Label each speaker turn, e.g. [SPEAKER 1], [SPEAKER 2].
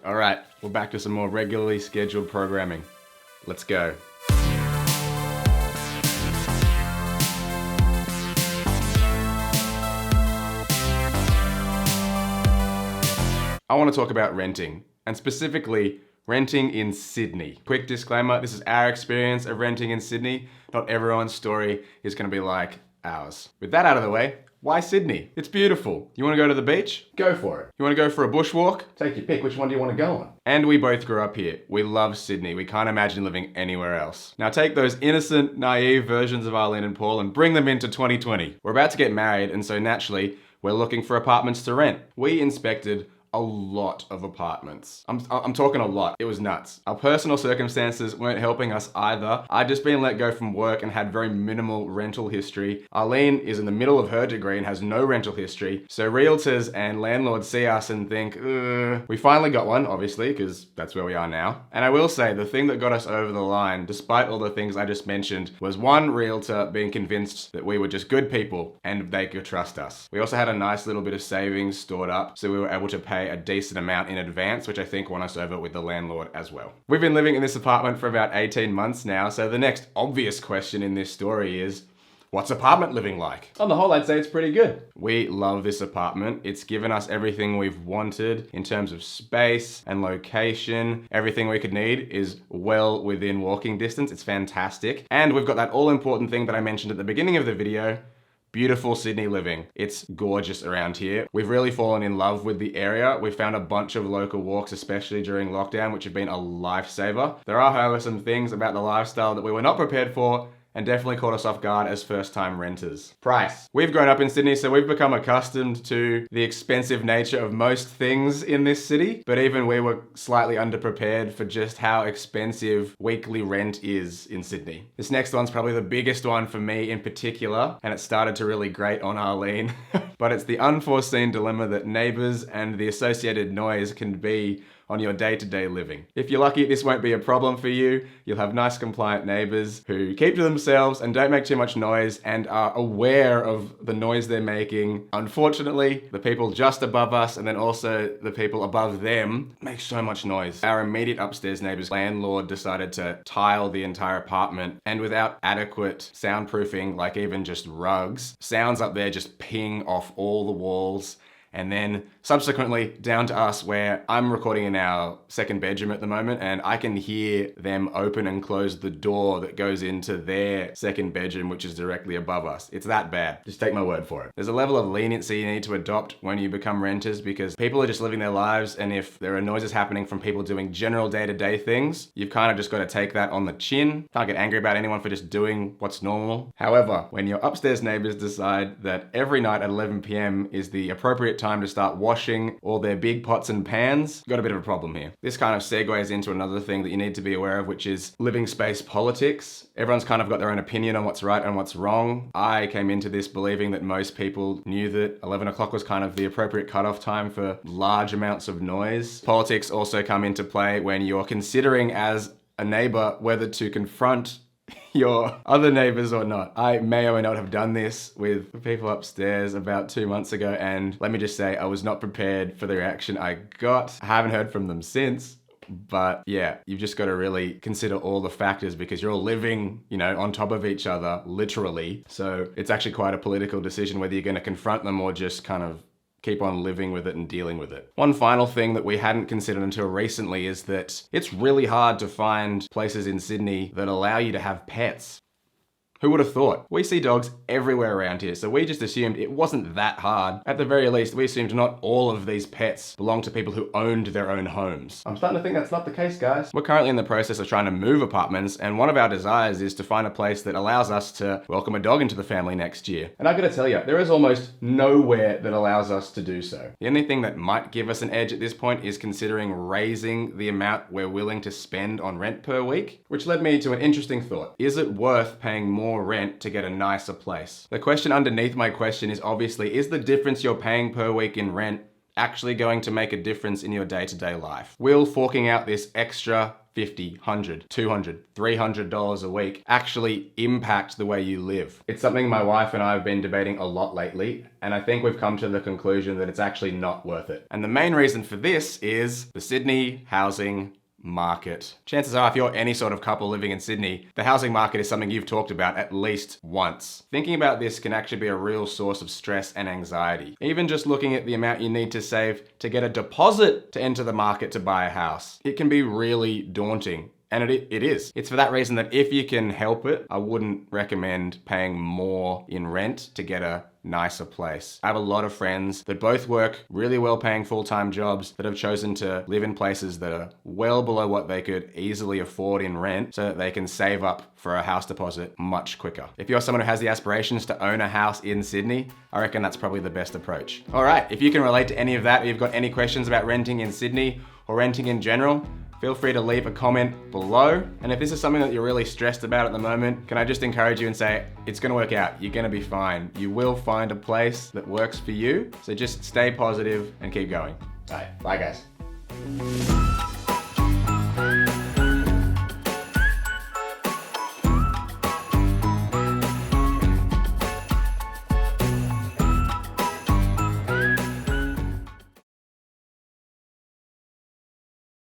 [SPEAKER 1] All right, we're back to some more regularly scheduled programming. Let's go. I want to talk about renting, and specifically renting in Sydney. Quick disclaimer, this is our experience of renting in Sydney. Not everyone's story is going to be like ours. With that out of the way, why Sydney? It's beautiful. You want to go to the beach? Go for it. You want to go for a bushwalk? Take your pick. Which one do you want to go on? And we both grew up here. We love Sydney. We can't imagine living anywhere else. Now take those innocent, naive versions of Arleen and Paul and bring them into 2020. We're about to get married, and so naturally, we're looking for apartments to rent. We inspected a lot of apartments. I'm talking a lot. It was nuts. Our personal circumstances weren't helping us either. I'd just been let go from work and had very minimal rental history. Arleen is in the middle of her degree and has no rental history. So realtors and landlords see us and think, we finally got one, obviously, because that's where we are now. And I will say, the thing that got us over the line, despite all the things I just mentioned, was one realtor being convinced that we were just good people and they could trust us. We also had a nice little bit of savings stored up, so we were able to pay a decent amount in advance, which I think won us over with the landlord as well. We've been living in this apartment for about 18 months now, so the next obvious question in this story is, what's apartment living like? On the whole, I'd say it's pretty good. We love this apartment. It's given us everything we've wanted in terms of space and location. Everything we could need is well within walking distance. It's fantastic. And we've got that all-important thing that I mentioned at the beginning of the video, beautiful Sydney living. It's gorgeous around here. We've really fallen in love with the area. We've found a bunch of local walks, especially during lockdown, which have been a lifesaver. There are, however, some things about the lifestyle that we were not prepared for and definitely caught us off guard as first-time renters. Price. We've grown up in Sydney, so we've become accustomed to the expensive nature of most things in this city, but even we were slightly underprepared for just how expensive weekly rent is in Sydney. This next one's probably the biggest one for me in particular, and it started to really grate on Arleen, but it's the unforeseen dilemma that neighbours and the associated noise can be on your day-to-day living. If you're lucky, this won't be a problem for you. You'll have nice, compliant neighbours who keep to themselves and don't make too much noise and are aware of the noise they're making. Unfortunately, the people just above us and then also the people above them make so much noise. Our immediate upstairs neighbour's landlord decided to tile the entire apartment, and without adequate soundproofing, like even just rugs, sounds up there just ping off all the walls. And then subsequently down to us, where I'm recording in our second bedroom at the moment, and I can hear them open and close the door that goes into their second bedroom, which is directly above us. It's that bad. Just take my word for it. There's a level of leniency you need to adopt when you become renters, because people are just living their lives, and if there are noises happening from people doing general day-to-day things, you've kind of just got to take that on the chin. Can't get angry about anyone for just doing what's normal. However, when your upstairs neighbors decide that every night at 11 p.m. is the appropriate time to start washing all their big pots and pans, got a bit of a problem here. This kind of segues into another thing that you need to be aware of, which is living space politics. Everyone's kind of got their own opinion on what's right and what's wrong. I came into this believing that most people knew that 11 o'clock was kind of the appropriate cutoff time for large amounts of noise. Politics also come into play when you're considering as a neighbor whether to confront your other neighbors or not. I may or may not have done this with people upstairs about 2 months ago, and let me just say, I was not prepared for the reaction I got. I haven't heard from them since, but yeah, you've just got to really consider all the factors, because you're all living, on top of each other, literally. So it's actually quite a political decision whether you're going to confront them or just kind of keep on living with it and dealing with it. One final thing that we hadn't considered until recently is that it's really hard to find places in Sydney that allow you to have pets. Who would have thought? We see dogs everywhere around here, so we just assumed it wasn't that hard. At the very least, we assumed not all of these pets belong to people who owned their own homes. I'm starting to think that's not the case, guys. We're currently in the process of trying to move apartments, and one of our desires is to find a place that allows us to welcome a dog into the family next year. And I gotta tell you, there is almost nowhere that allows us to do so. The only thing that might give us an edge at this point is considering raising the amount we're willing to spend on rent per week, which led me to an interesting thought. Is it worth paying more rent to get a nicer place? The question underneath my question is obviously, is the difference you're paying per week in rent actually going to make a difference in your day-to-day life? Will forking out this extra $50, $100, $200, $300 a week actually impact the way you live? It's something my wife and I have been debating a lot lately, and I think we've come to the conclusion that it's actually not worth it. And the main reason for this is the Sydney housing market. Chances are, if you're any sort of couple living in Sydney, the housing market is something you've talked about at least once. Thinking about this can actually be a real source of stress and anxiety. Even just looking at the amount you need to save to get a deposit to enter the market to buy a house, it can be really daunting. And it is. It's for that reason that if you can help it, I wouldn't recommend paying more in rent to get a nicer place. I have a lot of friends that both work really well paying full-time jobs that have chosen to live in places that are well below what they could easily afford in rent so that they can save up for a house deposit much quicker. If you're someone who has the aspirations to own a house in Sydney, I reckon that's probably the best approach. All right, if you can relate to any of that, or you've got any questions about renting in Sydney or renting in general, feel free to leave a comment below. And if this is something that you're really stressed about at the moment, can I just encourage you and say, it's gonna work out. You're gonna be fine. You will find a place that works for you. So just stay positive and keep going. All right, bye guys.